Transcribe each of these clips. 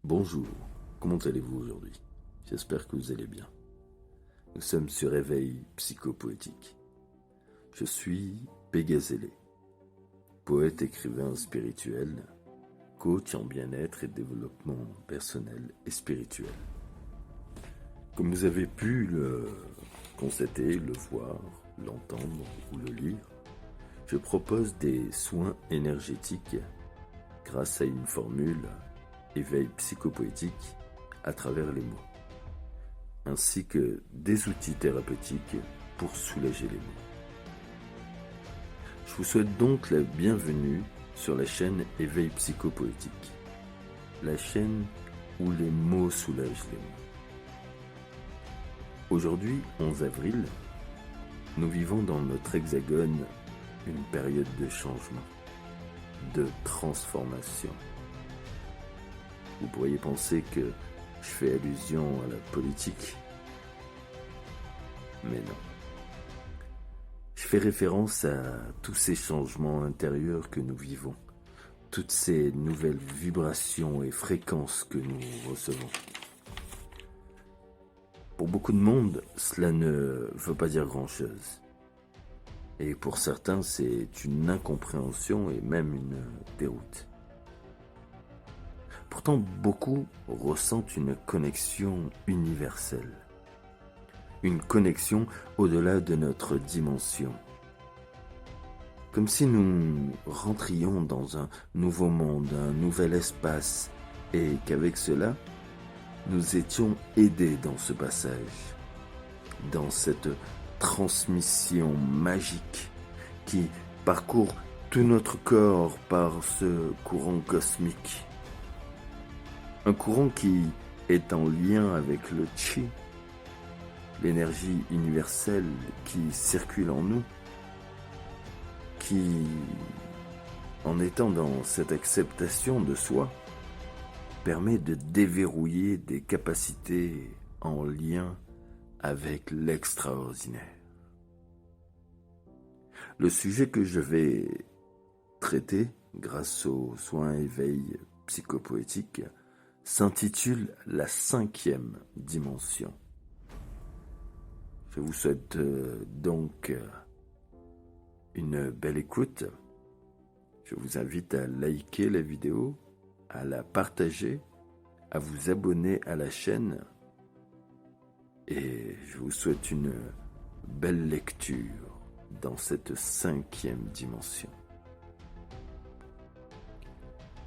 Bonjour, comment allez-vous aujourd'hui? J'espère que vous allez bien. Nous sommes sur Éveil psychopoétique. Je suis Pégazélé, poète écrivain spirituel, coach en bien-être et développement personnel et spirituel. Comme vous avez pu le constater, le voir, l'entendre ou le lire, je propose des soins énergétiques grâce à une formule éveil psychopoétique à travers les mots, ainsi que des outils thérapeutiques pour soulager les mots. Je vous souhaite donc la bienvenue sur la chaîne Éveil psychopoétique, la chaîne où les mots soulagent les mots. Aujourd'hui, 11 avril, nous vivons dans notre hexagone une période de changement, de transformation. Vous pourriez penser que je fais allusion à la politique, mais non. Je fais référence à tous ces changements intérieurs que nous vivons, toutes ces nouvelles vibrations et fréquences que nous recevons. Pour beaucoup de monde, cela ne veut pas dire grand-chose. Et pour certains, c'est une incompréhension et même une déroute. Pourtant, beaucoup ressentent une connexion universelle. Une connexion au-delà de notre dimension. Comme si nous rentrions dans un nouveau monde, un nouvel espace, et qu'avec cela, nous étions aidés dans ce passage, dans cette transmission magique qui parcourt tout notre corps par ce courant cosmique. Un courant qui est en lien avec le chi, l'énergie universelle qui circule en nous, qui, en étant dans cette acceptation de soi, permet de déverrouiller des capacités en lien avec l'extraordinaire. Le sujet que je vais traiter grâce aux soins éveil psychopoétique s'intitule la 5e dimension. Je vous souhaite donc une belle écoute. Je vous invite à liker la vidéo, à la partager, à vous abonner à la chaîne et je vous souhaite une belle lecture dans cette 5e dimension.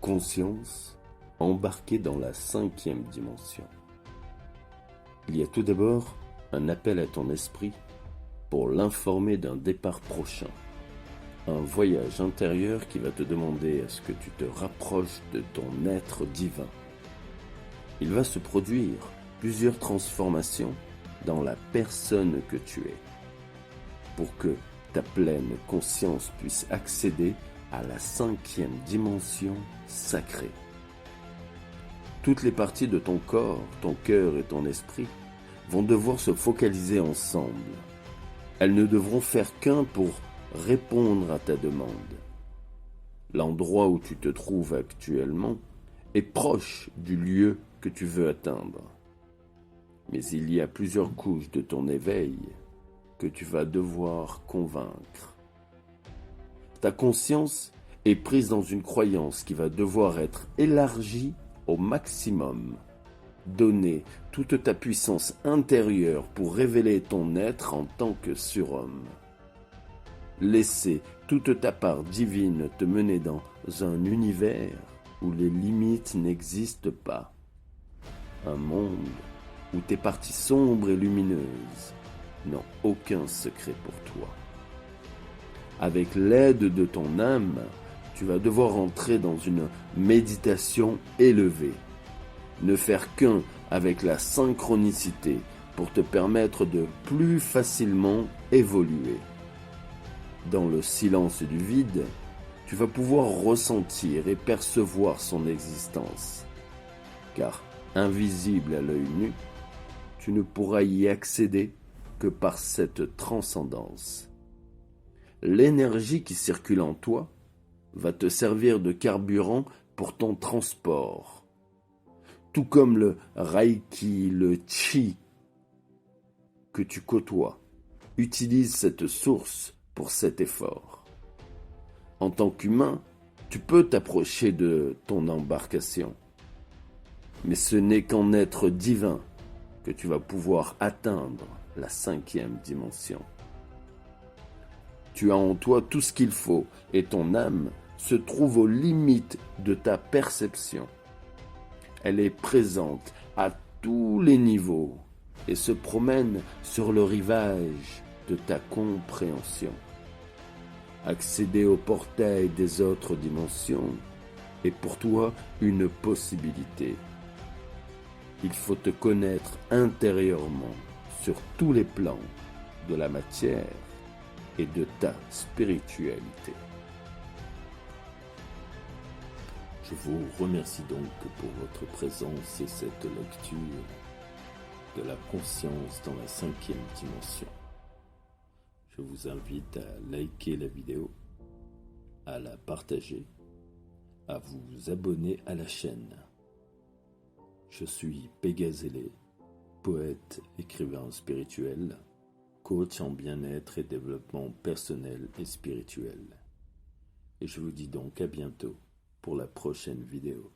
Conscience embarquée dans la 5e dimension. Il y a tout d'abord un appel à ton esprit pour l'informer d'un départ prochain. Un voyage intérieur qui va te demander à ce que tu te rapproches de ton être divin. Il va se produire plusieurs transformations dans la personne que tu es, pour que ta pleine conscience puisse accéder à la 5e dimension sacrée. Toutes les parties de ton corps, ton cœur et ton esprit vont devoir se focaliser ensemble. Elles ne devront faire qu'un pour répondre à ta demande. L'endroit où tu te trouves actuellement est proche du lieu que tu veux atteindre. Mais il y a plusieurs couches de ton éveil que tu vas devoir convaincre. Ta conscience est prise dans une croyance qui va devoir être élargie au maximum. Donner toute ta puissance intérieure pour révéler ton être en tant que surhomme. Laisser toute ta part divine te mener dans un univers où les limites n'existent pas. Un monde où tes parties sombres et lumineuses n'ont aucun secret pour toi. Avec l'aide de ton âme, tu vas devoir entrer dans une méditation élevée. Ne faire qu'un avec la synchronicité pour te permettre de plus facilement évoluer. Dans le silence du vide, tu vas pouvoir ressentir et percevoir son existence. Car, invisible à l'œil nu, tu ne pourras y accéder que par cette transcendance. L'énergie qui circule en toi va te servir de carburant pour ton transport. tout comme le Reiki, le Chi que tu côtoies. Utilise cette source pour cet effort. En tant qu'humain, tu peux t'approcher de ton embarcation, mais ce n'est qu'en être divin que tu vas pouvoir atteindre la 5e dimension. Tu as en toi tout ce qu'il faut et ton âme se trouve aux limites de ta perception. Elle est présente à tous les niveaux et se promène sur le rivage de ta compréhension. Accéder au portail des autres dimensions est pour toi une possibilité. Il faut te connaître intérieurement sur tous les plans de la matière et de ta spiritualité. Je vous remercie donc pour votre présence et cette lecture de la conscience dans la 5e dimension. Je vous invite à liker la vidéo, à la partager, à vous abonner à la chaîne. Je suis Pégazélé, poète, écrivain spirituel, coach en bien-être et développement personnel et spirituel. Et je vous dis donc à bientôt pour la prochaine vidéo.